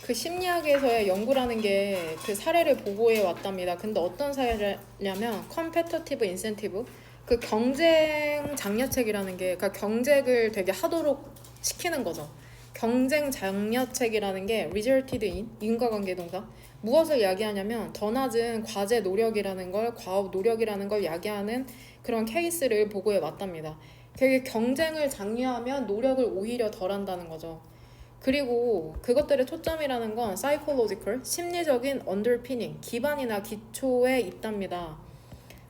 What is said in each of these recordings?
그 심리학에서의 연구라는 게 그 사례를 보고해 왔답니다. 근데 어떤 사례냐면 컴페터티브 인센티브, 그 경쟁 장려책이라는 게, 그러니까 경쟁을 되게 하도록 시키는 거죠. 경쟁 장려책이라는 게 resulted in, 인과관계 동사, 무엇을 야기하냐면 더 낮은 과제 노력이라는 걸, 과업 노력이라는 걸 야기하는 그런 케이스를 보고해 왔답니다. 되게 경쟁을 장려하면 노력을 오히려 덜 한다는 거죠. 그리고 그것들의 초점이라는 건 psychological, 심리적인 underpinning, 기반이나 기초에 있답니다.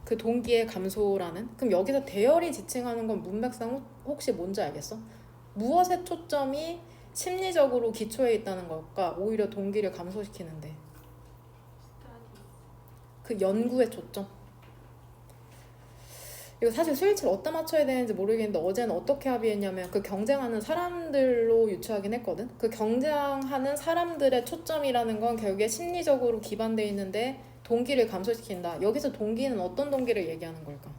그 동기의 감소라는. 그럼 여기서 대열이 지칭하는 건 문맥상 혹시 뭔지 알겠어? 무엇의 초점이 심리적으로 기초에 있다는 걸까? 오히려 동기를 감소시키는데. 그 연구의 초점. 이거 사실 스위치를 어디다 맞춰야 되는지 모르겠는데 어제는 어떻게 합의했냐면 그 경쟁하는 사람들로 유추하긴 했거든. 그 경쟁하는 사람들의 초점이라는 건 결국에 심리적으로 기반되어 있는데 동기를 감소시킨다. 여기서 동기는 어떤 동기를 얘기하는 걸까?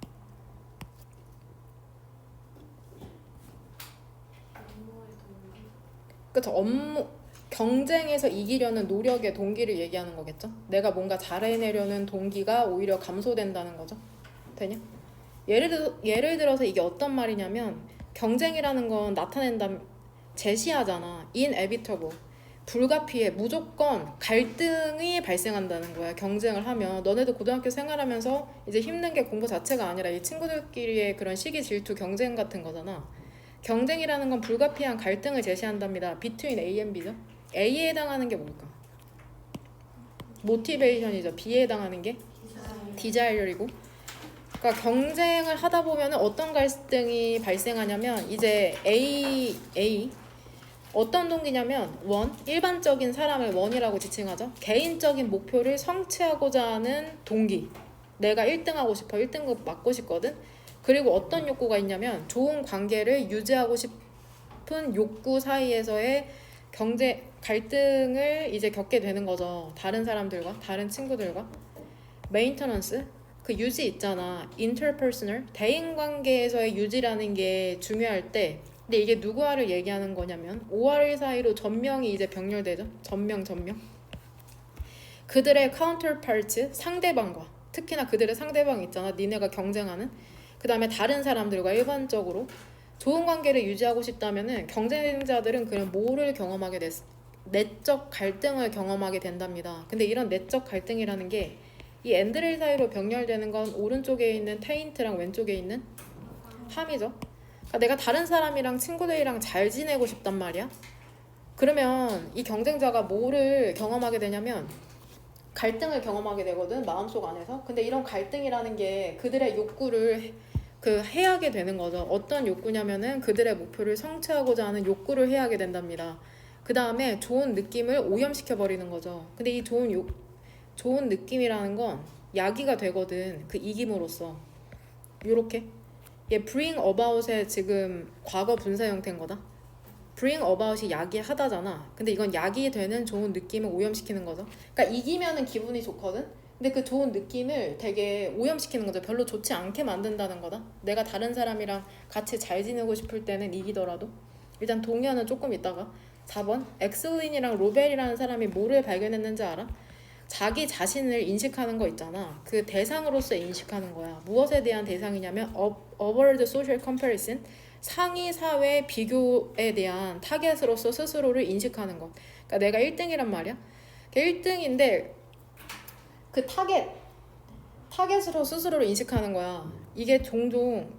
그쵸. 업무, 경쟁에서 이기려는 노력의 동기를 얘기하는 거겠죠. 내가 뭔가 잘해내려는 동기가 오히려 감소된다는 거죠. 되냐? 예를 들어서 이게 어떤 말이냐면 경쟁이라는 건 나타낸다, 제시하잖아. inevitable, 불가피해, 무조건 갈등이 발생한다는 거야. 경쟁을 하면. 너네도 고등학교 생활하면서 이제 힘든 게 공부 자체가 아니라 이 친구들끼리의 그런 시기 질투 경쟁 같은 거잖아. 경쟁이라는 건 불가피한 갈등을 제시한답니다. between A and B죠. A에 해당하는 게 뭘까? 모티베이션이죠. B에 해당하는 게 디자이어이고. 그러니까 경쟁을 하다 보면 어떤 갈등이 발생하냐면 이제 A 어떤 동기냐면 원, 일반적인 사람을 원이라고 지칭하죠. 개인적인 목표를 성취하고자 하는 동기. 내가 1등하고 싶어. 1등급 맞고 싶거든. 그리고 어떤 욕구가 있냐면 좋은 관계를 유지하고 싶은 욕구 사이에서의 갈등을 이제 겪게 되는 거죠. 다른 사람들과, 다른 친구들과. 메인터넌스, 그 유지 있잖아. interpersonal, 대인관계에서의 유지라는 게 중요할 때, 근데 이게 누구와를 얘기하는 거냐면 5월 사이로 전명이 이제 병렬되죠. 전명. 그들의 counterparts, 상대방과, 특히나 그들의 상대방 있잖아. 니네가 경쟁하는. 그 다음에 다른 사람들과 일반적으로 좋은 관계를 유지하고 싶다면은 경쟁자들은 그런 뭐를 경험하게 내적 갈등을 경험하게 된답니다. 근데 이런 내적 갈등이라는 게 이 엔드릴 사이로 병렬되는 건 오른쪽에 있는 테인트랑 왼쪽에 있는 함이죠. 그러니까 내가 다른 사람이랑 친구들이랑 잘 지내고 싶단 말이야. 그러면 이 경쟁자가 뭐를 경험하게 되냐면 갈등을 경험하게 되거든, 마음속 안에서. 근데 이런 갈등이라는 게 그들의 욕구를 해하게 되는 거죠. 어떤 욕구냐면은 그들의 목표를 성취하고자 하는 욕구를 해하게 된답니다. 그 다음에 좋은 느낌을 오염시켜 버리는 거죠. 근데 이 좋은 느낌이라는 건 야기가 되거든. 그 이김으로써. 요렇게. 얘 bring about의 지금 과거 분사 형태인 거다. bring about이 야기하다잖아. 근데 이건 야기되는 좋은 느낌을 오염시키는 거죠. 그러니까 이기면은 기분이 좋거든. 근데 그 좋은 느낌을 되게 오염시키는 거죠. 별로 좋지 않게 만든다는 거다. 내가 다른 사람이랑 같이 잘 지내고 싶을 때는 이기더라도. 일단 동의어는 조금 있다가. 4번, 엑슬린이랑 로벨이라는 사람이 뭐를 발견했는지 알아? 자기 자신을 인식하는 거 있잖아. 그 대상으로서 인식하는 거야. 무엇에 대한 대상이냐면 upward social comparison, 상위 사회 비교에 대한 타겟으로서 스스로를 인식하는 것. 그러니까 내가 1등이란 말이야. 1등인데 그 타겟으로 스스로를 인식하는 거야. 이게 종종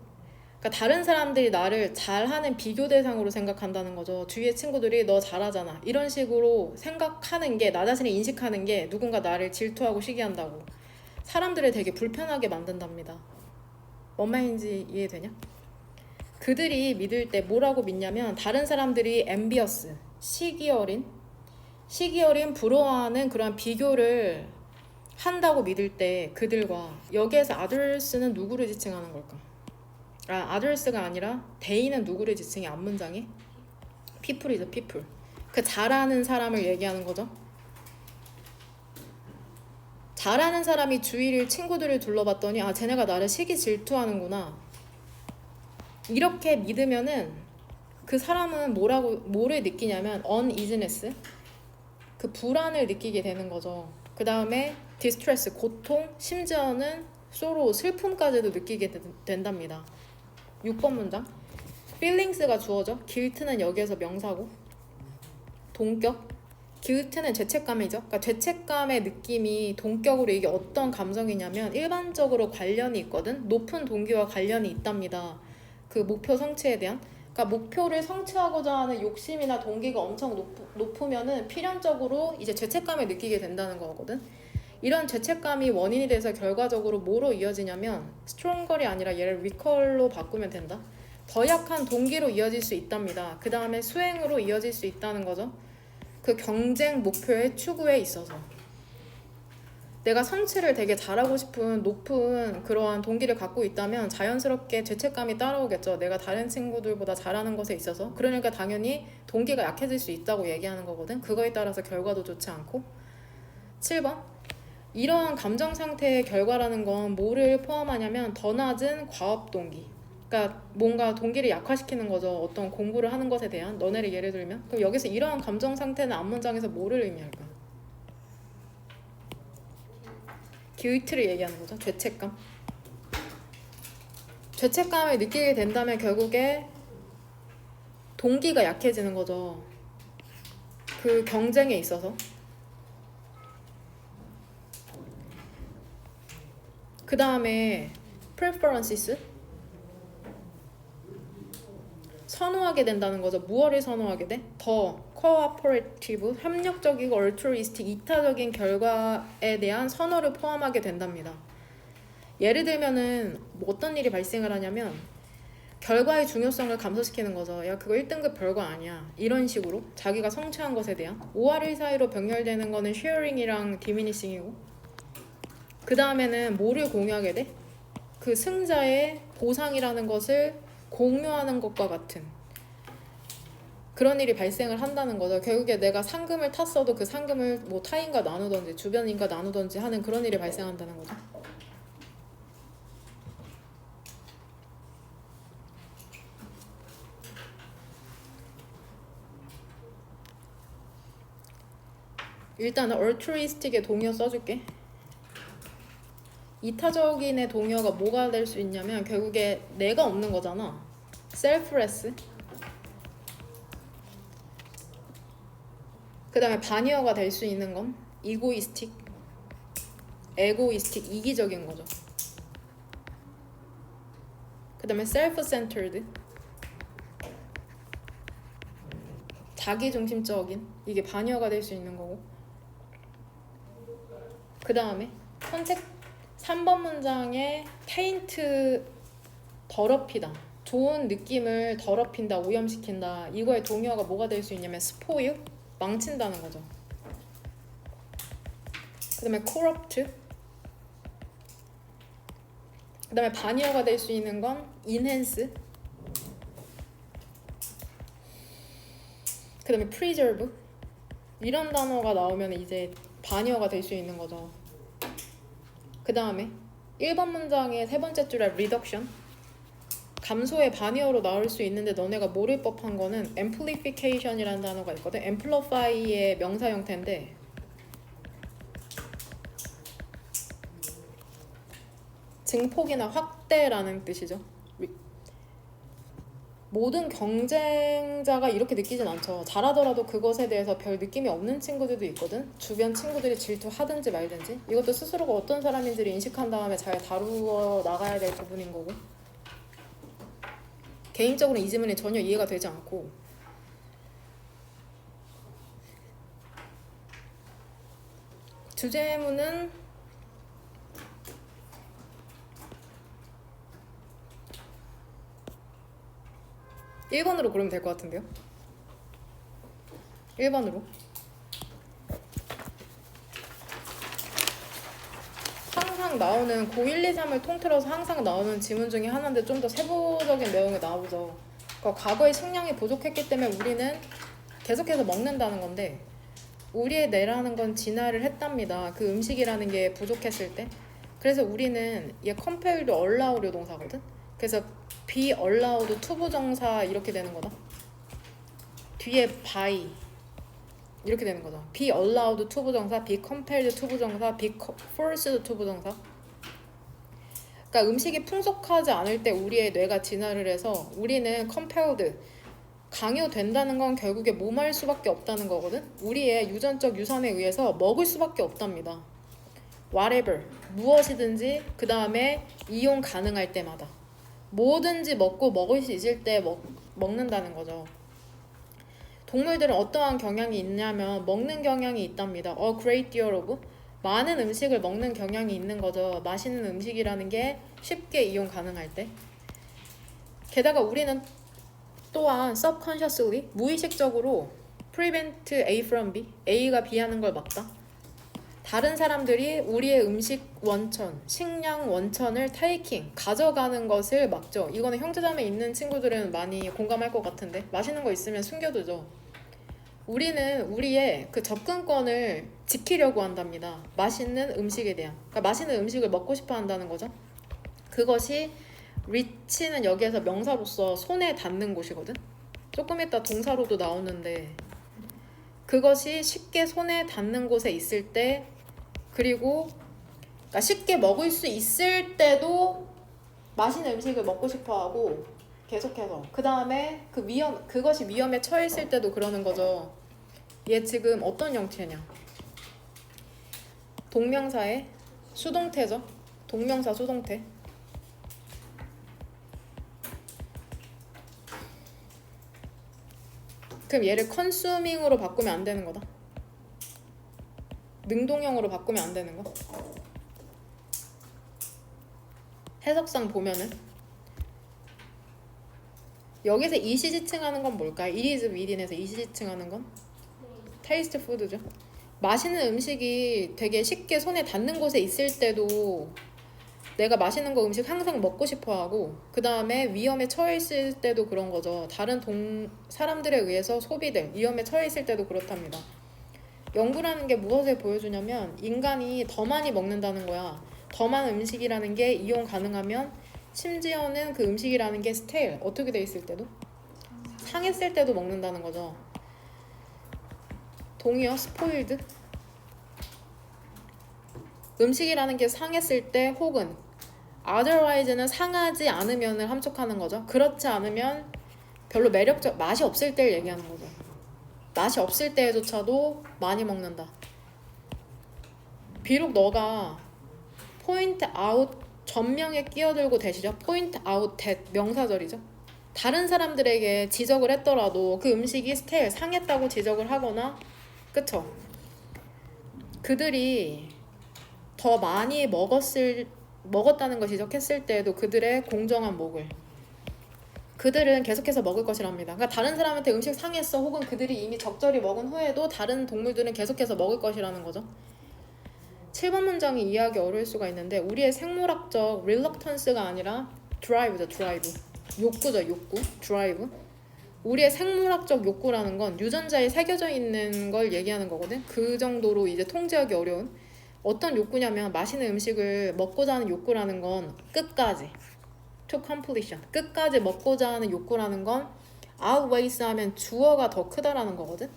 그러니까 다른 사람들이 나를 잘하는 비교 대상으로 생각한다는 거죠. 주위의 친구들이 너 잘하잖아. 이런 식으로 생각하는 게, 나 자신을 인식하는 게 누군가 나를 질투하고 시기한다고. 사람들을 되게 불편하게 만든답니다. 뭔 말인지 이해되냐? 그들이 믿을 때 뭐라고 믿냐면 다른 사람들이 envious, 시기어린 부러워하는 그런 비교를 한다고 믿을 때 그들과, 여기에서 others는 누구를 지칭하는 걸까? others가 아니라 they는 누구를 지칭해? 앞문장에? people이죠, people. 그 잘하는 사람을 얘기하는 거죠. 잘하는 사람이 주위를, 친구들을 둘러봤더니 쟤네가 나를 시기 질투하는구나. 이렇게 믿으면은 그 사람은 뭐를 느끼냐면 uneasiness, 그 불안을 느끼게 되는 거죠. 그 다음에 디스트레스, 고통, 심지어는 sorrow, 슬픔까지도 느끼게 된답니다. 6번 문장. feelings가 주어져. guilt는 여기에서 명사고, 동격. guilt는 죄책감이죠. 그러니까 죄책감의 느낌이 동격으로 이게 어떤 감정이냐면 일반적으로 관련이 있거든. 높은 동기와 관련이 있답니다. 그 목표 성취에 대한. 그러니까 목표를 성취하고자 하는 욕심이나 동기가 엄청 높으면은 필연적으로 이제 죄책감을 느끼게 된다는 거거든. 이런 죄책감이 원인이 돼서 결과적으로 뭐로 이어지냐면 스트롱걸이 아니라 얘를 위컬로 바꾸면 된다. 더 약한 동기로 이어질 수 있답니다. 그 다음에 수행으로 이어질 수 있다는 거죠. 그 경쟁 목표의 추구에 있어서 내가 성취를 되게 잘하고 싶은 높은 그러한 동기를 갖고 있다면 자연스럽게 죄책감이 따라오겠죠. 내가 다른 친구들보다 잘하는 것에 있어서. 그러니까 당연히 동기가 약해질 수 있다고 얘기하는 거거든. 그거에 따라서 결과도 좋지 않고. 7번. 이러한 감정 상태의 결과라는 건 뭐를 포함하냐면 더 낮은 과업 동기. 그러니까 뭔가 동기를 약화시키는 거죠. 어떤 공부를 하는 것에 대한. 너네를 예를 들면. 그럼 여기서 이러한 감정 상태는 앞문장에서 뭐를 의미할까? guilt를 얘기하는 거죠. 죄책감. 죄책감을 느끼게 된다면 결국에 동기가 약해지는 거죠. 그 경쟁에 있어서. 그 다음에 preferences. 선호하게 된다는 거죠. 무엇을 선호하게 돼? 더 cooperative, 협력적이고 altruistic, 이타적인 결과에 대한 선호를 포함하게 된답니다. 예를 들면은 뭐 어떤 일이 발생을 하냐면 결과의 중요성을 감소시키는 거죠. 야, 그거 1등급 별거 아니야. 이런 식으로 자기가 성취한 것에 대한 5할1 사이로 병렬되는 거는 sharing이랑 diminishing이고, 그 다음에는 뭐를 공유하게 돼? 그 승자의 보상이라는 것을 공유하는 것과 같은 그런 일이 발생을 한다는 거죠. 결국에 내가 상금을 탔어도 그 상금을 뭐 타인과 나누던지 주변인과 나누던지 하는 그런 일이 발생한다는 거죠. 일단은 altruistic의 동의어 써줄게. 이타적인의 동의어가 뭐가 될 수 있냐면 결국에 내가 없는 거잖아. selfless. 그 다음에 반의어가 될 수 있는 건 egoistic, egoistic, 이기적인 거죠. 그 다음에 self-centered, 자기중심적인, 이게 반의어가 될 수 있는 거고. 그 다음에 선택 3번 문장에 taint, 더럽히다, 좋은 느낌을 더럽힌다, 오염시킨다. 이거의 동의어가 뭐가 될 수 있냐면 spoil, 망친다는 거죠. 그 다음에 corrupt, 그 다음에 반의어가 될 수 있는 건 enhance, 그 다음에 preserve. 이런 단어가 나오면 이제 반의어가 될 수 있는 거죠. 그 다음에 1번 문장의 세 번째 줄에 reduction, 감소의 반의어로 나올 수 있는데 너네가 모를 법한 거는 amplification이라는 단어가 있거든. amplify의 명사 형태인데 증폭이나 확대라는 뜻이죠. 모든 경쟁자가 이렇게 느끼진 않죠. 잘하더라도 그것에 대해서 별 느낌이 없는 친구들도 있거든. 주변 친구들이 질투하든지 말든지. 이것도 스스로가 어떤 사람인지를 인식한 다음에 잘 다루어 나가야 될 부분인 거고. 개인적으로 이 질문이 전혀 이해가 되지 않고, 주제문은 (1번으로) 고르면 될 것 같은데요. 1번으로. 항상 나오는 고 1, 2, 3을 통틀어서 항상 나오는 지문 중에 하나인데 좀 더 세부적인 내용이 나오죠. 그러니까 과거의 식량이 부족했기 때문에 우리는 계속해서 먹는다는 건데, 우리의 뇌라는 건 진화를 했답니다. 그 음식이라는 게 부족했을 때. 그래서 우리는 얘 compelled allowed 동사거든. 그래서 be allowed 투부정사 이렇게 되는 거다. 뒤에 by, 이렇게 되는 거죠. be allowed to 부정사, be compelled to 부정사, be forced to 부정사. 그러니까 음식이 풍족하지 않을 때 우리의 뇌가 진화를 해서 우리는 compelled, 강요된다는 건 결국에 뭐할 수밖에 없다는 거거든. 우리의 유전적 유산에 의해서 먹을 수밖에 없답니다. whatever, 무엇이든지, 그 다음에 이용 가능할 때마다 뭐든지 먹을 수 있을 때 먹는다는 거죠. 동물들은 어떠한 경향이 있냐면 먹는 경향이 있답니다. A great deal of, 많은 음식을 먹는 경향이 있는 거죠. 맛있는 음식이라는 게 쉽게 이용 가능할 때. 게다가 우리는 또한 subconsciously, 무의식적으로 prevent A from B, A가 B 하는 걸 막다. 다른 사람들이 우리의 음식 원천, 식량 원천을 taking, 가져가는 것을 막죠. 이거는 형제자매 있는 친구들은 많이 공감할 것 같은데, 맛있는 거 있으면 숨겨두죠. 우리는 우리의 그 접근권을 지키려고 한답니다. 맛있는 음식에 대한. 그러니까 맛있는 음식을 먹고 싶어 한다는 거죠. 그것이 reach는 여기에서 명사로서 손에 닿는 곳이거든. 조금 이따 동사로도 나오는데, 그것이 쉽게 손에 닿는 곳에 있을 때, 그리고 그러니까 쉽게 먹을 수 있을 때도 맛있는 음식을 먹고 싶어 하고 계속해서, 그 다음에 그것이 위험에 처했을 때도 그러는 거죠. 얘 지금 어떤 형태냐? 동명사의 수동태죠. 동명사 수동태. 그럼 얘를 consuming으로 바꾸면 안 되는 거다. 능동형으로 바꾸면 안 되는 거. 해석상 보면은 여기서 이시지칭하는 건 뭘까요? It is within에서 이시지칭하는 건 taste food죠. 맛있는 음식이 되게 쉽게 손에 닿는 곳에 있을 때도 내가 맛있는 거 음식 항상 먹고 싶어 하고, 그 다음에 위험에 처해 있을 때도 그런 거죠. 다른 사람들에 의해서 소비될 위험에 처해 있을 때도 그렇답니다. 연구라는 게 무엇을 보여주냐면 인간이 더 많이 먹는다는 거야. 더 많은 음식이라는 게 이용 가능하면, 심지어는 그 음식이라는 게 stale, 어떻게 돼 있을 때도, 상했을 때도 먹는다는 거죠. 동의어 spoiled. 음식이라는 게 상했을 때 혹은 otherwise는 상하지 않으면을 함축하는 거죠. 그렇지 않으면 별로 매력적, 맛이 없을 때를 얘기하는 거죠. 맛이 없을 때조차도 많이 먹는다. 비록 너가 point out, 전명에 끼어들고 대시죠. point out that, 명사절이죠. 다른 사람들에게 지적을 했더라도 그 음식이 stale, 상했다고 지적을 하거나, 그쵸? 그들이 더 많이 먹었다는 걸 지적했을 때에도 그들의 공정한 목을, 그들은 계속해서 먹을 것이랍니다. 그러니까 다른 사람한테 음식 상했어, 혹은 그들이 이미 적절히 먹은 후에도 다른 동물들은 계속해서 먹을 것이라는 거죠. 7번 문장이 이해하기 어려울 수가 있는데, 우리의 생물학적 reluctance가 아니라 drive죠. drive. 욕구죠. 욕구. drive. 우리의 생물학적 욕구라는 건 유전자에 새겨져 있는 걸 얘기하는 거거든. 그 정도로 이제 통제하기 어려운 어떤 욕구냐면, 맛있는 음식을 먹고자 하는 욕구라는 건 끝까지, to completion, 끝까지 먹고자 하는 욕구라는 건 outweighs 하면 주어가 더 크다라는 거거든.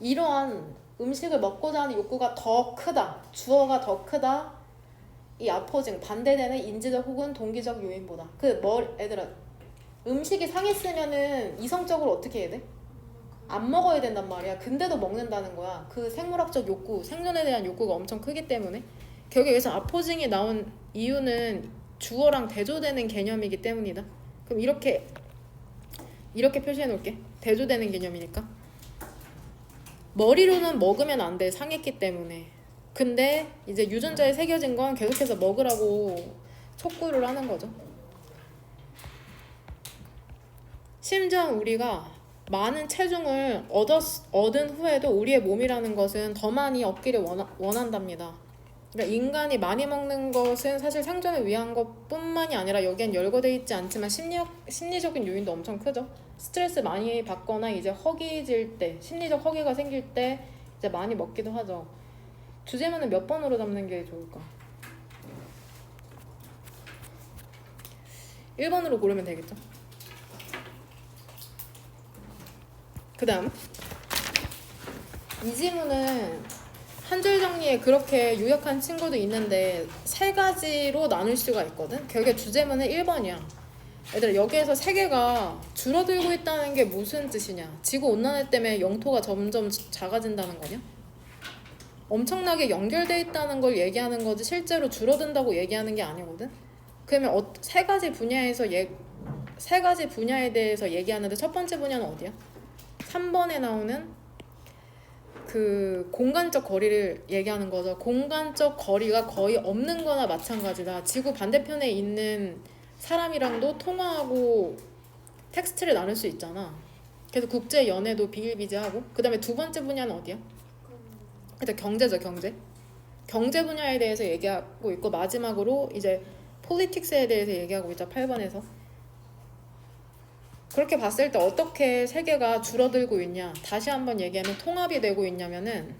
이러한 음식을 먹고자 하는 욕구가 더 크다, 주어가 더 크다, 이 opposing, 반대되는 인지적 혹은 동기적 요인보다. 얘들아, 음식이 상했으면은 이성적으로 어떻게 해야 돼? 안 먹어야 된단 말이야. 근데도 먹는다는 거야. 그 생물학적 욕구, 생존에 대한 욕구가 엄청 크기 때문에. 결국 여기서 opposing이 나온 이유는 주어랑 대조되는 개념이기 때문이다. 그럼 이렇게 표시해 놓을게. 대조되는 개념이니까. 머리로는 먹으면 안 돼, 상했기 때문에. 근데 이제 유전자에 새겨진 건 계속해서 먹으라고 촉구를 하는 거죠. 심지어 우리가 많은 체중을 얻은 후에도 우리의 몸이라는 것은 더 많이 얻기를 원한답니다. 그러니까 인간이 많이 먹는 것은 사실 생존을 위한 것뿐만이 아니라 여기엔 열거되어 있지 않지만 심리적인 요인도 엄청 크죠. 스트레스 많이 받거나 이제 허기질 때, 심리적 허기가 생길 때 이제 많이 먹기도 하죠. 주제문은 몇 번으로 잡는 게 좋을까? 1번으로 고르면 되겠죠. 그 다음 이 지문은 한 줄 정리에 그렇게 요약한 친구도 있는데 세 가지로 나눌 수가 있거든. 결국에 주제문은 1번이야. 얘들아, 여기에서 세계가 줄어들고 있다는 게 무슨 뜻이냐? 지구온난화 때문에 영토가 점점 작아진다는 거냐? 엄청나게 연결돼 있다는 걸 얘기하는 거지 실제로 줄어든다고 얘기하는 게 아니거든. 그러면 세 가지 분야에 대해서 얘기하는데 첫 번째 분야는 어디야? 3번에 나오는 그 공간적 거리를 얘기하는 거죠. 공간적 거리가 거의 없는 거나 마찬가지다. 지구 반대편에 있는 사람이랑도 통화하고 텍스트를 나눌 수 있잖아. 그래서 국제 연애도 비일비재하고. 그 다음에 두 번째 분야는 어디야? 일단 경제죠. 경제 분야에 대해서 얘기하고 있고, 마지막으로 이제 폴리틱스에 대해서 얘기하고 있죠. 8번에서. 그렇게 봤을 때 어떻게 세계가 줄어들고 있냐, 다시 한번 얘기하면 통합이 되고 있냐면은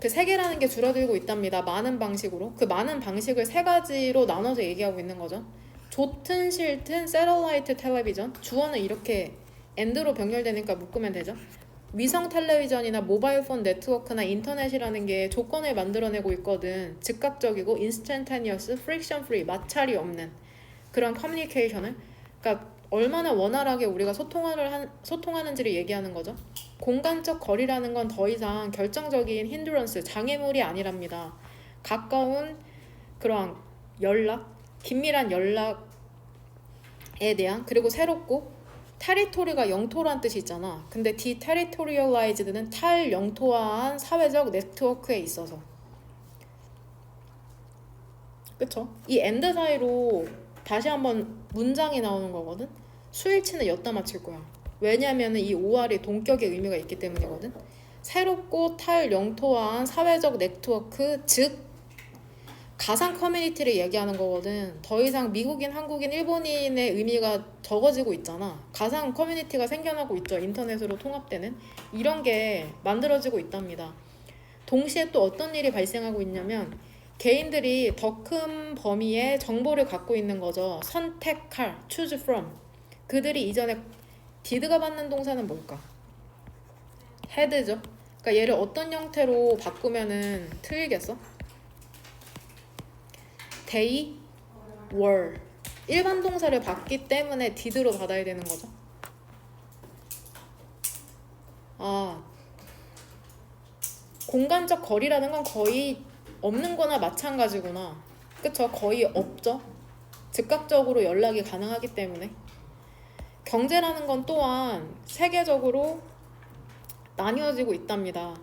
그 세계라는 게 줄어들고 있답니다. 많은 방식으로. 그 많은 방식을 세 가지로 나눠서 얘기하고 있는 거죠. 좋든 싫든 세럴라이트 텔레비전, 주어는 이렇게 엔드로 병렬되니까 묶으면 되죠. 위성 텔레비전이나 모바일 폰 네트워크나 인터넷이라는 게 조건을 만들어내고 있거든. 즉각적이고 인스턴테니어스, 프릭션 프리, 마찰이 없는 그런 커뮤니케이션을, 그러니까 얼마나 원활하게 우리가 소통하는지를 얘기하는 거죠. 공간적 거리라는 건 더 이상 결정적인 힌드런스, 장애물이 아니랍니다. 가까운 그러한 연락, 긴밀한 연락에 대한, 그리고 새롭고, 테리토리가 영토란 뜻이 있잖아. 근데 디테리토리얼라이즈드는 탈영토화한 사회적 네트워크에 있어서. 그쵸? 이 엔드 사이로 다시 한번 문장이 나오는 거거든. 수일치는 엿다 맞출 거야. 왜냐하면 이 OR이 동격의 의미가 있기 때문이거든. 새롭고 탈영토화한 사회적 네트워크, 즉 가상 커뮤니티를 얘기하는 거거든. 더 이상 미국인, 한국인, 일본인의 의미가 적어지고 있잖아. 가상 커뮤니티가 생겨나고 있죠. 인터넷으로 통합되는. 이런 게 만들어지고 있답니다. 동시에 또 어떤 일이 발생하고 있냐면 개인들이 더 큰 범위의 정보를 갖고 있는 거죠. 선택할, choose from. 그들이 이전에 did가 받는 동사는 뭘까? had죠. 그러니까 얘를 어떤 형태로 바꾸면은 틀리겠어? they were. 일반 동사를 받기 때문에 did로 받아야 되는 거죠. 공간적 거리라는 건 거의 없는 거나 마찬가지구나. 그쵸? 거의 없죠. 즉각적으로 연락이 가능하기 때문에. 경제라는 건 또한 세계적으로 나뉘어지고 있답니다.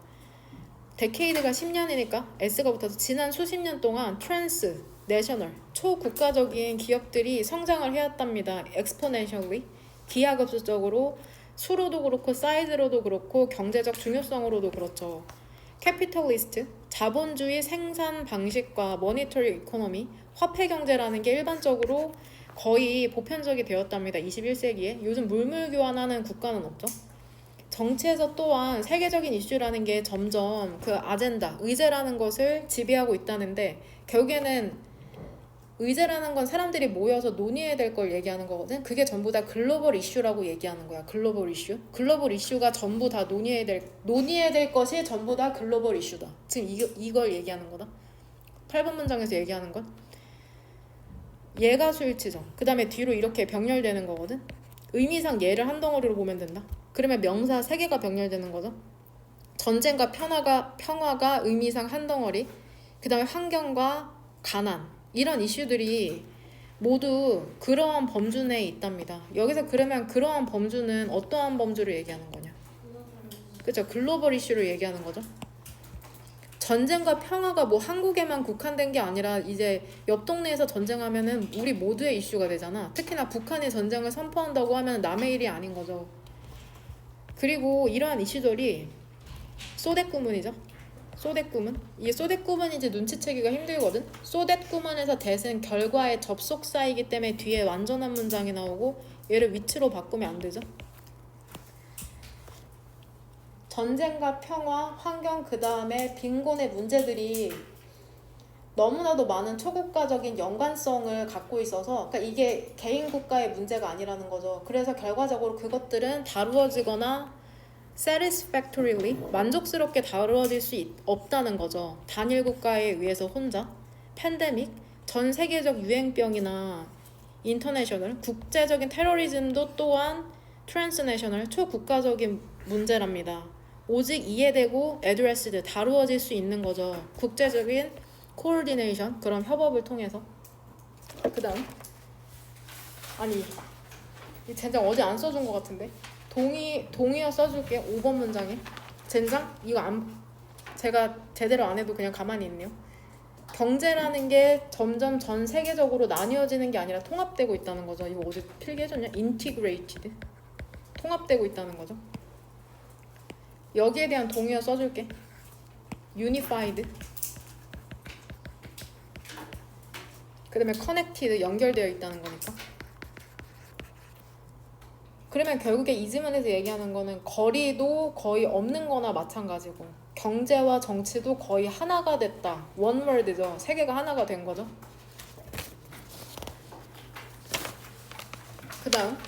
데케이드가 10년이니까 S가 붙어서 지난 수십 년 동안 트랜스, 내셔널, 초국가적인 기업들이 성장을 해왔답니다. exponentially, 기하급수적으로, 수로도 그렇고 사이즈로도 그렇고 경제적 중요성으로도 그렇죠. 캐피털리스트, 자본주의 생산 방식과 모니터리 이코노미, 화폐 경제라는 게 일반적으로 거의 보편적이 되었답니다. 21세기에. 요즘 물물 교환하는 국가는 없죠. 정치에서 또한 세계적인 이슈라는 게 점점 그 아젠다, 의제라는 것을 지배하고 있다는데, 결국에는 의제라는 건 사람들이 모여서 논의해야 될 걸 얘기하는 거거든. 그게 전부 다 글로벌 이슈라고 얘기하는 거야. 글로벌 이슈. 글로벌 이슈가 전부 다 논의해야 될 것이 전부 다 글로벌 이슈다. 지금 이걸 얘기하는 거다. 8번 문장에서 얘기하는 건 얘가 수일치죠. 그 다음에 뒤로 이렇게 병렬되는 거거든. 의미상 얘를 한 덩어리로 보면 된다. 그러면 명사 3개가 병렬되는 거죠. 전쟁과 평화가 의미상 한 덩어리. 그 다음에 환경과 가난, 이런 이슈들이 모두 그러한 범주 내에 있답니다. 여기서 그러면 그러한 범주는 어떠한 범주를 얘기하는 거냐? 그렇죠. 글로벌 이슈를 얘기하는 거죠. 전쟁과 평화가 뭐 한국에만 국한된 게 아니라 이제 옆 동네에서 전쟁하면은 우리 모두의 이슈가 되잖아. 특히나 북한이 전쟁을 선포한다고 하면 남의 일이 아닌 거죠. 그리고 이러한 이슈들이 소댓구문이죠. 소댓구문. 이게 소댓구문인지 눈치채기가 힘들거든. 소댓구문에서 that은 결과의 접속사이기 때문에 뒤에 완전한 문장이 나오고 얘를 위치로 바꾸면 안 되죠. 전쟁과 평화, 환경, 그 다음에 빈곤의 문제들이 너무나도 많은 초국가적인 연관성을 갖고 있어서, 그러니까 이게 개인 국가의 문제가 아니라는 거죠. 그래서 결과적으로 그것들은 다루어지거나 satisfactorily 만족스럽게 다루어질 수 없다는 거죠. 단일 국가에 의해서 혼자. 팬데믹 전 세계적 유행병이나 인터내셔널 국제적인 테러리즘도 또한 트랜스내셔널 초국가적인 문제랍니다. 오직 이해되고 addressed 다루어질 수 있는 거죠. 국제적인 코오디네이션 그런 협업을 통해서. 그다음 아니 이 젠장 어제 안 써준 것 같은데 동의어 써줄게요. 5번 문장에 젠장 이거 제가 제대로 안 해도 그냥 가만히 있네요. 경제라는 게 점점 전 세계적으로 나뉘어지는 게 아니라 통합되고 있다는 거죠. 이거 어제 필기해줬냐? integrated 통합되고 있다는 거죠. 여기에 대한 동의어 써줄게. unified 그 다음에 connected 연결되어 있다는 거니까. 그러면 결국에 이 지문에서 얘기하는 거는 거리도 거의 없는 거나 마찬가지고 경제와 정치도 거의 하나가 됐다. one world죠. 세계가 하나가 된 거죠. 그 다음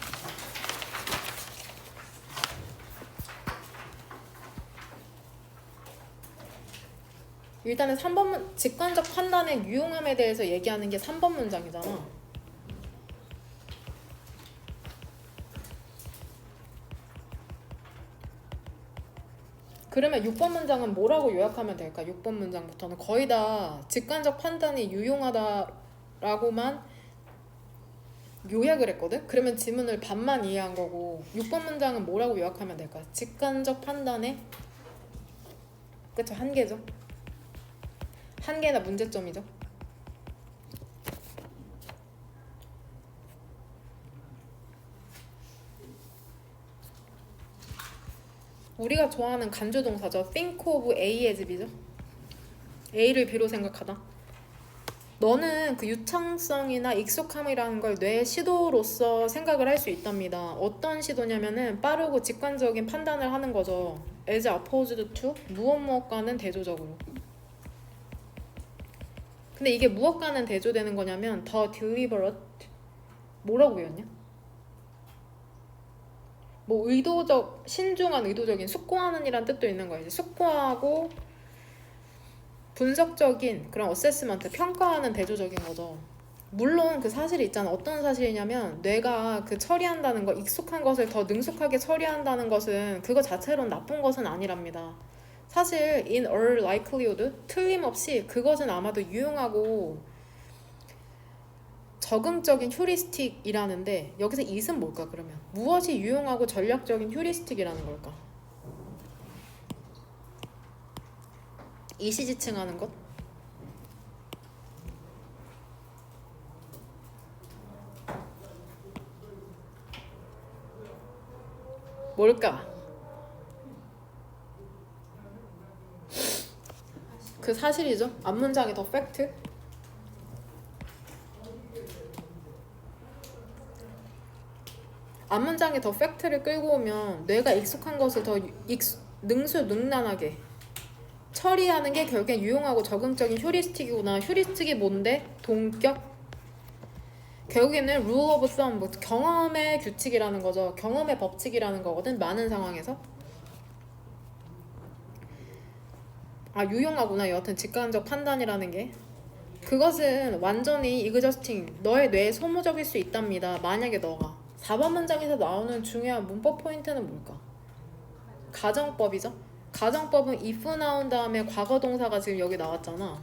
일단은 3번 직관적 판단의 유용함에 대해서 얘기하는 게 3번 문장이잖아. 그러면 6번 문장은 뭐라고 요약하면 될까? 6번 문장부터는 거의 다 직관적 판단이 유용하다라고만 요약을 했거든? 그러면 지문을 반만 이해한 거고 6번 문장은 뭐라고 요약하면 될까? 직관적 판단의 그쵸? 한계죠. 한계나 문제점이죠. 우리가 좋아하는 간주동사죠. think of A as B죠. A를 B로 생각하다. 너는 그 유창성이나 익숙함이라는 걸 뇌의 시도로서 생각을 할 수 있답니다. 어떤 시도냐면은 빠르고 직관적인 판단을 하는 거죠. as opposed to 무엇과는 대조적으로. 근데 이게 무엇과는 대조되는 거냐면 더 deliberate 뭐라고 외웠냐? 뭐 의도적, 신중한 의도적인 숙고하는 이란 뜻도 있는 거예요. 숙고하고 분석적인 그런 어세스먼트, 평가하는 대조적인 거죠. 물론 그 사실이 있잖아. 어떤 사실이냐면 뇌가 그 처리한다는 거, 익숙한 것을 더 능숙하게 처리한다는 것은 그거 자체로는 나쁜 것은 아니랍니다. 사실 in all likelihood 틀림없이 그것은 아마도 유용하고 적응적인 휴리스틱이라는데 여기서 it은 뭘까 그러면? 무엇이 유용하고 전략적인 휴리스틱이라는 걸까? it이 지칭하는 것? 뭘까? 그 사실이죠. 앞문장이 더 팩트. 앞문장이 더 팩트를 끌고 오면 뇌가 익숙한 것을 더 능수능란하게 처리하는 게 결국엔 유용하고 적응적인 휴리스틱이구나. 휴리스틱이 뭔데? 동격? 결국에는 rule of thumb, 뭐 경험의 규칙이라는 거죠. 경험의 법칙이라는 거거든. 많은 상황에서. 아 유용하구나. 여하튼 직관적 판단이라는 게 그것은 완전히 exhausting 너의 뇌에 소모적일 수 있답니다. 만약에 너가 4번 문장에서 나오는 중요한 문법 포인트는 뭘까? 가정법이죠. 가정법은 if 나온 다음에 과거 동사가 지금 여기 나왔잖아.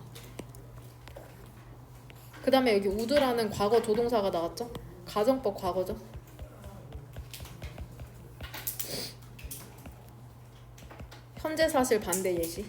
그 다음에 여기 would라는 과거 조동사가 나왔죠. 가정법 과거죠. 현재 사실 반대 예시.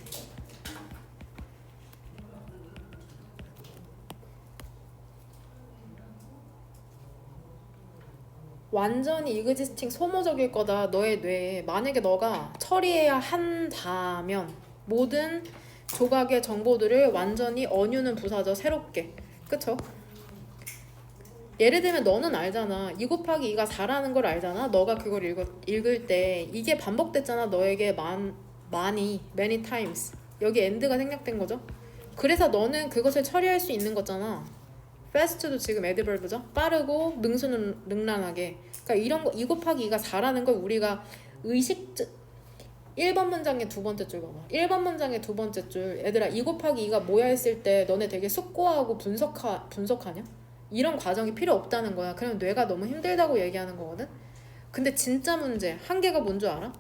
완전히 existing 소모적일 거다. 너의 뇌에 만약에 너가 처리해야 한다면 모든 조각의 정보들을 완전히 언유는 부사죠. 새롭게. 그쵸? 예를 들면 너는 알잖아. 2 곱하기 2가 4라는 걸 알잖아. 너가 그걸 읽을 때 이게 반복됐잖아. 너에게 many times. 여기 end가 생략된 거죠. 그래서 너는 그것을 처리할 수 있는 거잖아. fast도 지금 adverb죠. 빠르고 능수능란하게. 그러니까 이런 거 2 곱하기 2가 4라는 걸 우리가 1번 문장의 두 번째 줄 봐봐. 1번 문장의 두 번째 줄. 얘들아 2 곱하기 2가 뭐야 했을 때 너네 되게 숙고하고 분석하냐? 이런 과정이 필요 없다는 거야. 그럼 뇌가 너무 힘들다고 얘기하는 거거든. 근데 진짜 문제 한계가 뭔 줄 알아?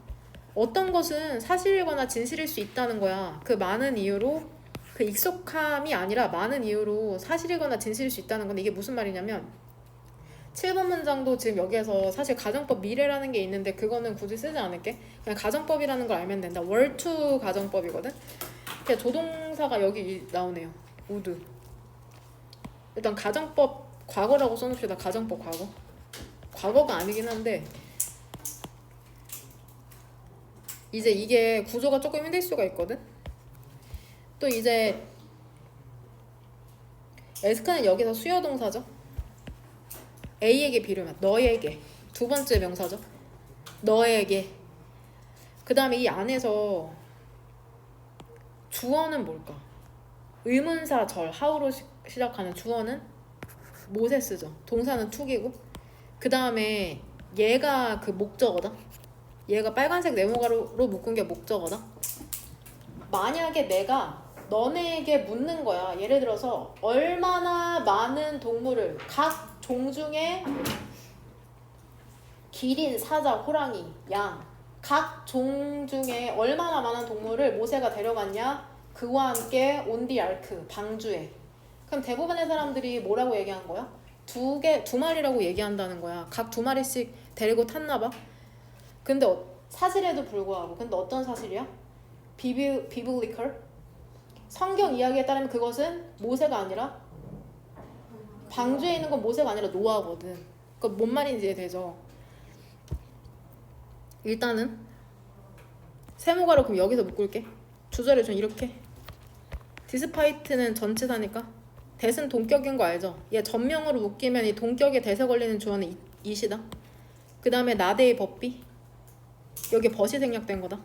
어떤 것은 사실이거나 진실일 수 있다는 거야. 그 많은 이유로 그 익숙함이 아니라 많은 이유로 사실이거나 진실일 수 있다는 건데 이게 무슨 말이냐면 7번 문장도 지금 여기에서 사실 가정법 미래라는 게 있는데 그거는 굳이 쓰지 않을게. 그냥 가정법이라는 걸 알면 된다. 월투 가정법이거든. 그냥 조동사가 여기 나오네요. would. 일단 가정법 과거라고 써놓읍시다. 가정법 과거. 과거가 아니긴 한데 이제 이게 구조가 조금 힘들 수가 있거든. 또 이제 에스크는 여기서 수요 동사죠. A에게 비유면 너에게. 두 번째 명사죠. 너에게. 그 다음에 이 안에서 주어는 뭘까? 의문사 절 how로 시작하는 주어는 모세스죠. 동사는 to기고. 그 다음에 얘가 그 목적어다. 얘가 빨간색 네모가로 묶은 게 목적어다. 만약에 내가 너네에게 묻는 거야. 예를 들어서 얼마나 많은 동물을 각 종 중에 기린, 사자, 호랑이, 양 각 종 중에 얼마나 많은 동물을 모세가 데려갔냐? 그와 함께 온 디 알크, 방주에. 그럼 대부분의 사람들이 뭐라고 얘기한 거야? 두 마리라고 얘기한다는 거야. 각 두 마리씩 데리고 탔나 봐. 근데 사실에도 불구하고 근데 어떤 사실이야? 비블리컬? 성경 이야기에 따르면 그것은 모세가 아니라 방주에 있는 건 모세가 아니라 노아거든. 그러니까 뭔 말인지 이해되죠? 일단은 세모가로 그럼 여기서 묶을게. 주절에 좀 이렇게. 디스파이트는 전치사니까 대은 동격인 거 알죠? 얘 전명으로 묶이면 이 동격에 대세 걸리는 주어는 이시다. 그 다음에 나대의 법비. 여기 벗이 생략된 거다.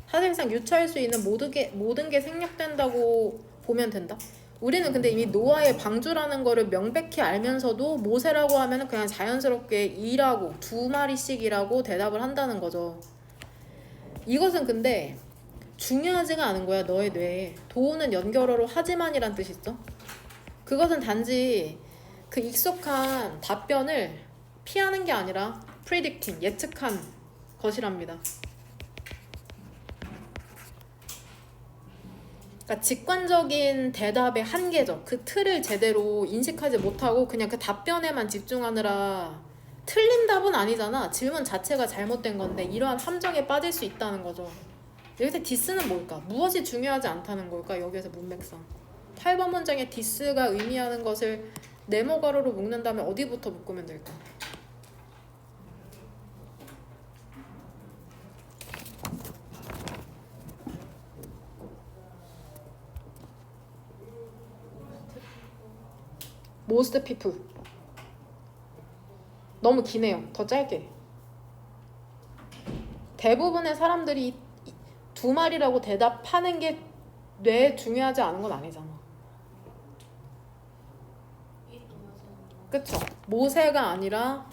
사실상 유추할 수 있는 모든 게 생략된다고 보면 된다. 우리는 근데 이미 노아의 방주라는 거를 명백히 알면서도 모세라고 하면 그냥 자연스럽게 이라고 두 마리씩이라고 대답을 한다는 거죠. 이것은 근데 중요하지가 않은 거야. 너의 뇌에. 도우는 연결어로 하지만이란 뜻이 있죠. 그것은 단지 그 익숙한 답변을 피하는 게 아니라 predicting, 예측한 것이랍니다. 그러니까 직관적인 대답의 한계죠. 그 틀을 제대로 인식하지 못하고 그냥 그 답변에만 집중하느라 틀린 답은 아니잖아. 질문 자체가 잘못된 건데 이러한 함정에 빠질 수 있다는 거죠. 여기서 디스는 뭘까? 무엇이 중요하지 않다는 걸까? 여기에서 문맥상 8번 문장에 디스가 의미하는 것을 네모 가로로 묶는다면 어디부터 묶으면 될까? Most people. 너무 기네요. 더 짧게. 대부분의 사람들이 두 마리라고 대답하는 게 뇌에 중요하지 않은 건 아니잖아. 그쵸? 모세가 아니라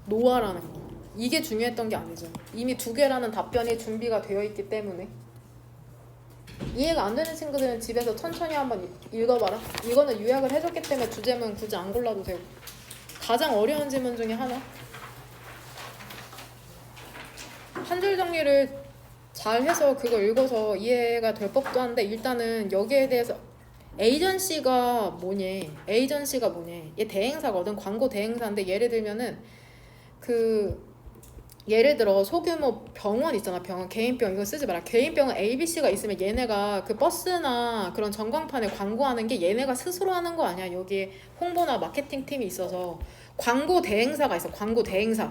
노아라는 거. 이게 중요했던 게 아니죠. 이미 두 개라는 답변이 준비가 되어 있기 때문에. 이해가 안 되는 친구들은 집에서 천천히 한번 읽어봐라. 이거는 요약을 해줬기 때문에 주제문 굳이 안 골라도 되고. 가장 어려운 질문 중에 하나. 한 줄 정리를 잘 해서 그거 읽어서 이해가 될 법도 한데 일단은 여기에 대해서 에이전시가 뭐냐. 얘 대행사거든. 광고 대행사인데 예를 들면은 예를 들어 소규모 병원 있잖아. 병원 개인병 이거 쓰지 마라. 개인병은 ABC가 있으면 얘네가 그 버스나 그런 전광판에 광고하는 게 얘네가 스스로 하는 거 아니야. 여기에 홍보나 마케팅 팀이 있어서 광고 대행사가 있어. 광고 대행사.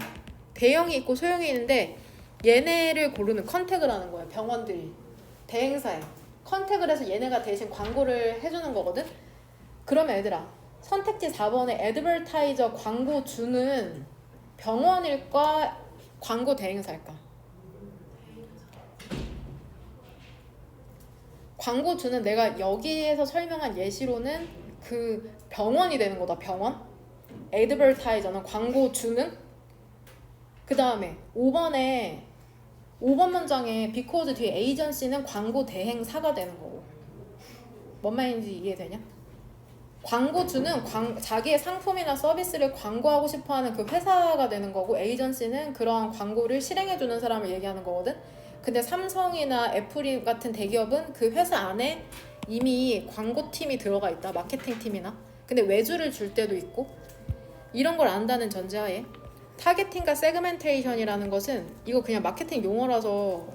대형이 있고 소형이 있는데 얘네를 고르는 컨택을 하는 거야. 병원들이 대행사에 컨택을 해서 얘네가 대신 광고를 해주는 거거든. 그러면 얘들아 선택지 4번에 애드버타이저 광고 주는 병원일까 광고 대행사일까? 광고 주는 내가 여기에서 설명한 예시로는 그 병원이 되는 거다. 병원. 애드버타이저는 광고 주는. 그 다음에 5번에 5번 문장에 because 뒤에 agency는 광고 대행사가 되는 거고. 뭔 말인지 이해되냐? 광고주는 자기의 상품이나 서비스를 광고하고 싶어하는 그 회사가 되는 거고, 에이전시는 그러한 광고를 실행해주는 사람을 얘기하는 거거든. 근데 삼성이나 애플 같은 대기업은 그 회사 안에 이미 광고팀이 들어가 있다, 마케팅팀이나. 근데 외주를 줄 때도 있고, 이런 걸 안다는 전제하에 타겟팅과 세그멘테이션이라는 것은 이거 그냥 마케팅 용어라서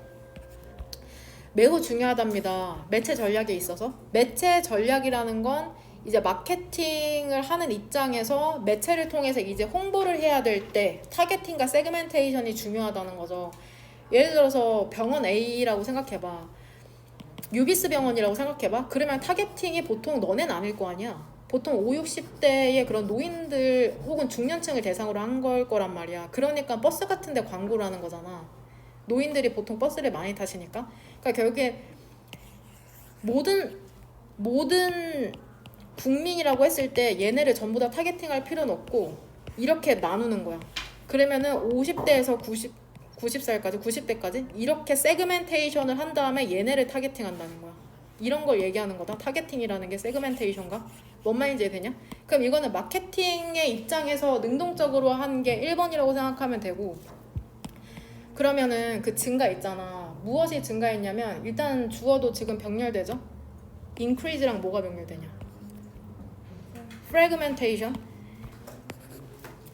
매우 중요하답니다. 매체 전략에 있어서. 매체 전략이라는 건 이제 마케팅을 하는 입장에서 매체를 통해서 이제 홍보를 해야 될 때 타겟팅과 세그멘테이션이 중요하다는 거죠. 예를 들어서 병원 A라고 생각해봐. 유비스 병원이라고 생각해봐. 그러면 타겟팅이 보통 너넨 아닐 거 아니야. 보통 5, 60대의 그런 노인들 혹은 중년층을 대상으로 한 걸 거란 말이야. 그러니까 버스 같은 데 광고를 하는 거잖아. 노인들이 보통 버스를 많이 타시니까. 그러니까 결국에 모든 국민이라고 했을 때 얘네를 전부 다 타겟팅할 필요는 없고 이렇게 나누는 거야. 그러면은 50대에서 90살까지 90대까지 이렇게 세그멘테이션을 한 다음에 얘네를 타겟팅한다는 거야. 이런 걸 얘기하는 거다. 타겟팅이라는 게 세그멘테이션과 뭔 말인지 이해되냐? 그럼 이거는 마케팅의 입장에서 능동적으로 한 게 1번이라고 생각하면 되고, 그러면은 그 증가 있잖아. 무엇이 증가했냐면 일단 주어도 지금 병렬되죠? increase랑 뭐가 병렬되냐? fragmentation.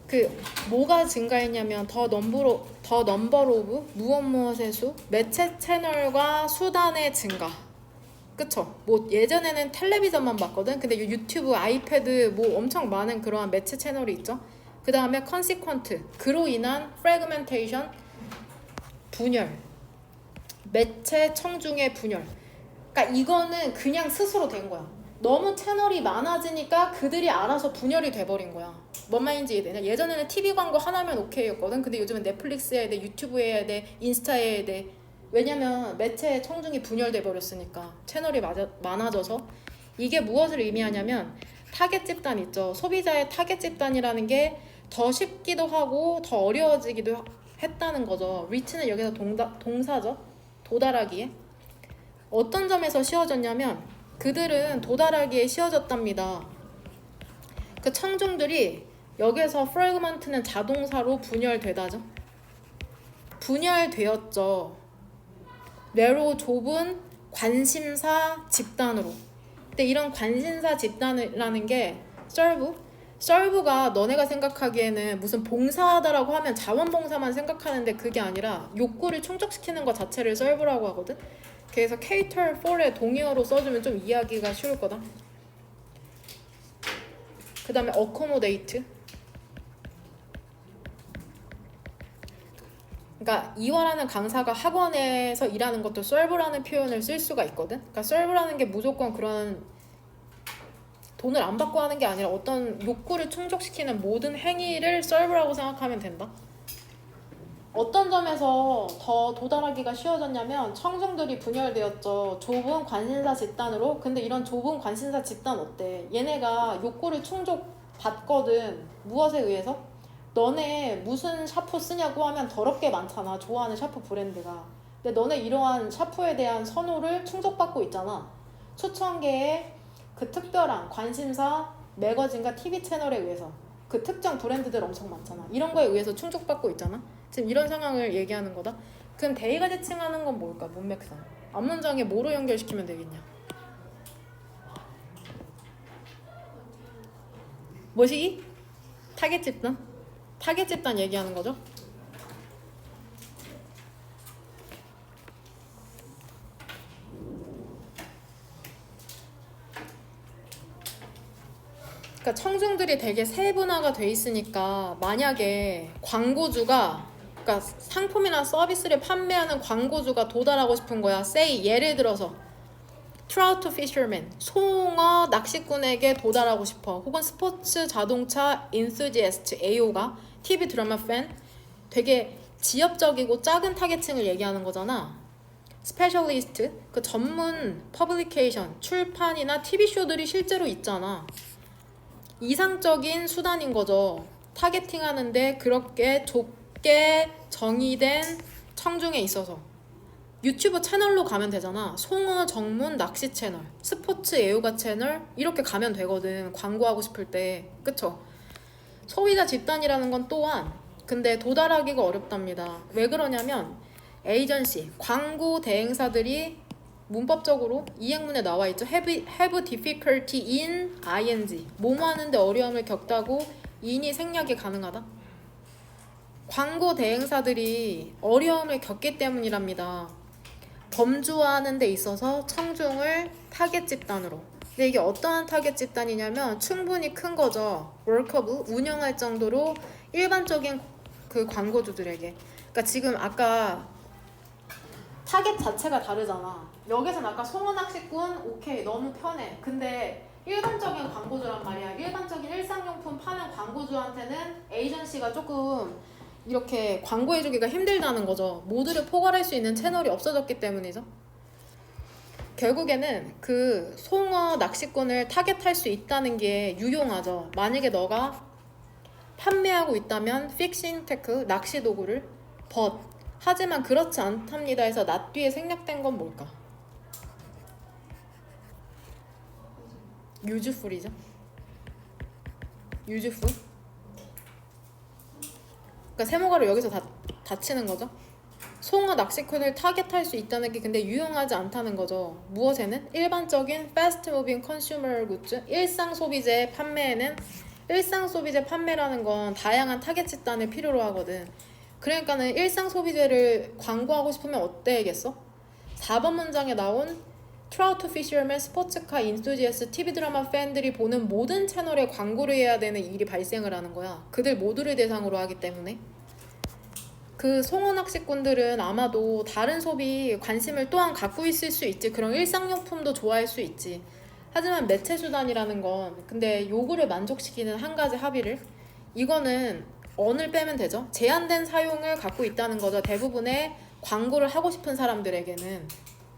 그 뭐가 증가했냐면 더 넘버 오브 무엇의 수, 매체 채널과 수단의 증가. 그쵸? 뭐 예전에는 텔레비전만 봤거든. 근데 유튜브, 아이패드 뭐 엄청 많은 그러한 매체 채널이 있죠. 그 다음에 consequent, 그로 인한 fragmentation, 분열, 매체 청중의 분열. 그러니까 이거는 그냥 스스로 된 거야. 너무 채널이 많아지니까 그들이 알아서 분열이 돼버린 거야. 뭔 말인지 이해되냐? 예전에는 TV 광고 하나면 오케이였거든. 근데 요즘은 넷플릭스 해야 돼, 유튜브 해야 돼, 인스타 해야 돼. 왜냐면 매체 청중이 분열돼 버렸으니까. 채널이 많아져서. 이게 무엇을 의미하냐면 타겟 집단 있죠. 소비자의 타겟 집단이라는 게 더 쉽기도 하고 더 어려워지기도 했다는 거죠. reach는 여기서 동사죠. 도달하기에. 어떤 점에서 쉬워졌냐면 그들은 도달하기에 쉬워졌답니다. 그 청중들이 여기에서 fragment는 자동사로 분열되다죠. 분열되었죠. narrow, 좁은 관심사 집단으로. 근데 이런 관심사 집단이라는 게 serve가 너네가 생각하기에는 무슨 봉사하다라고 하면 자원봉사만 생각하는데 그게 아니라 욕구를 충족시키는 것 자체를 serve라고 하거든. 그래서 cater for의 동의어로 써주면 좀 이해하기가 쉬울 거다. 그 다음에 accommodate. 그러니까 이화라는 강사가 학원에서 일하는 것도 serve라는 표현을 쓸 수가 있거든. 그러니까 serve라는 게 무조건 그런 돈을 안 받고 하는 게 아니라 어떤 욕구를 충족시키는 모든 행위를 serve라고 생각하면 된다. 어떤 점에서 더 도달하기가 쉬워졌냐면 청중들이 분열되었죠. 좁은 관심사 집단으로. 근데 이런 좁은 관심사 집단 어때? 얘네가 욕구를 충족받거든. 무엇에 의해서? 너네 무슨 샤프 쓰냐고 하면 더럽게 많잖아. 좋아하는 샤프 브랜드가. 근데 너네 이러한 샤프에 대한 선호를 충족받고 있잖아. 수천 개의 그 특별한 관심사 매거진과 TV 채널에 의해서. 그 특정 브랜드들 엄청 많잖아. 이런 거에 의해서 충족받고 있잖아. 지금 이런 상황을 얘기하는 거다. 그럼 대의가 지칭하는 건 뭘까? 문맥상. 앞문장에 뭐로 연결시키면 되겠냐? 뭐시기? 타겟 집단? 타겟 집단 얘기하는 거죠. 그러니까 청중들이 되게 세분화가 돼 있으니까 만약에 광고주가, 그러니까 상품이나 서비스를 판매하는 광고주가 도달하고 싶은 거야. say 예를 들어서 트라우트 피셔맨, 송어 낚시꾼에게 도달하고 싶어. 혹은 스포츠 자동차 인수지에스트 AO가 TV 드라마 팬, 되게 지역적이고 작은 타겟층을 얘기하는 거잖아. 스페셜리스트, 그 전문 퍼블리케이션, 출판이나 TV쇼들이 실제로 있잖아. 이상적인 수단인 거죠. 타겟팅 하는데 그렇게 좁게 정의된 청중에 있어서 유튜브 채널로 가면 되잖아. 송어 정문 낚시 채널, 스포츠 애호가 채널 이렇게 가면 되거든. 광고하고 싶을 때. 그쵸? 소비자 집단이라는 건 또한 근데 도달하기가 어렵답니다. 왜 그러냐면 에이전시, 광고 대행사들이 문법적으로 이 행문에 나와 있죠. have difficulty in ing. 뭐뭐 하는데 어려움을 겪다고 in이 생략이 가능하다. 광고 대행사들이 어려움을 겪기 때문이랍니다. 범주화하는 데 있어서 청중을 타겟 집단으로. 근데 이게 어떠한 타겟 집단이냐면 충분히 큰 거죠. 워커블 운영할 정도로 일반적인 그 광고주들에게. 그러니까 지금 아까 타겟 자체가 다르잖아. 여기서는 아까 송어 낚시꾼 오케이 너무 편해. 근데 일반적인 광고주란 말이야. 일반적인 일상용품 파는 광고주한테는 에이전시가 조금 이렇게 광고해주기가 힘들다는 거죠. 모두를 포괄할 수 있는 채널이 없어졌기 때문이죠. 결국에는 그 송어 낚시꾼을 타겟할 수 있다는 게 유용하죠. 만약에 너가 판매하고 있다면 픽싱 테크 낚시 도구를 하지만 그렇지 않답니다 해서 낫 뒤에 생략된 건 뭘까? 유즈풀이죠. 유즈풀. 그러니까 세모가를 여기서 닫히는 거죠. 송어 낚시꾼을 타겟할 수 있다는 게 근데 유용하지 않다는 거죠. 무엇에는? 일반적인 fast moving consumer goods, 일상 소비재 판매에는 일상 소비재 판매라는 건 다양한 타겟 집단을 필요로 하거든. 그러니까는 일상 소비재를 광고하고 싶으면 어때야겠어? 4번 문장에 나온 트라우트 피셔맨, 스포츠카 인투지애스, TV 드라마 팬들이 보는 모든 채널에 광고를 해야 되는 일이 발생을 하는 거야. 그들 모두를 대상으로 하기 때문에. 그 송어 낚시꾼들은 아마도 다른 소비 관심을 또한 갖고 있을 수 있지. 그런 일상용품도 좋아할 수 있지. 하지만 매체 수단이라는 건 근데 요구를 만족시키는 한 가지 합의를 이거는 언을 빼면 되죠. 제한된 사용을 갖고 있다는 거죠. 대부분의 광고를 하고 싶은 사람들에게는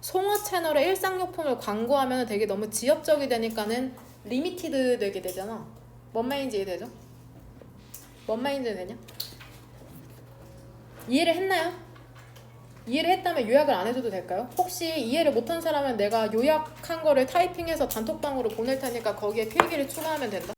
송어 채널에 일상용품을 광고하면 되게 너무 지엽적이 되니까는 리미티드 되게 되잖아. 뭔 말인지 이해되죠? 뭔 말인지 되냐? 이해를 했나요? 이해를 했다면 요약을 안 해줘도 될까요? 혹시 이해를 못한 사람은 내가 요약한 거를 타이핑해서 단톡방으로 보낼 테니까 거기에 필기를 추가하면 된다.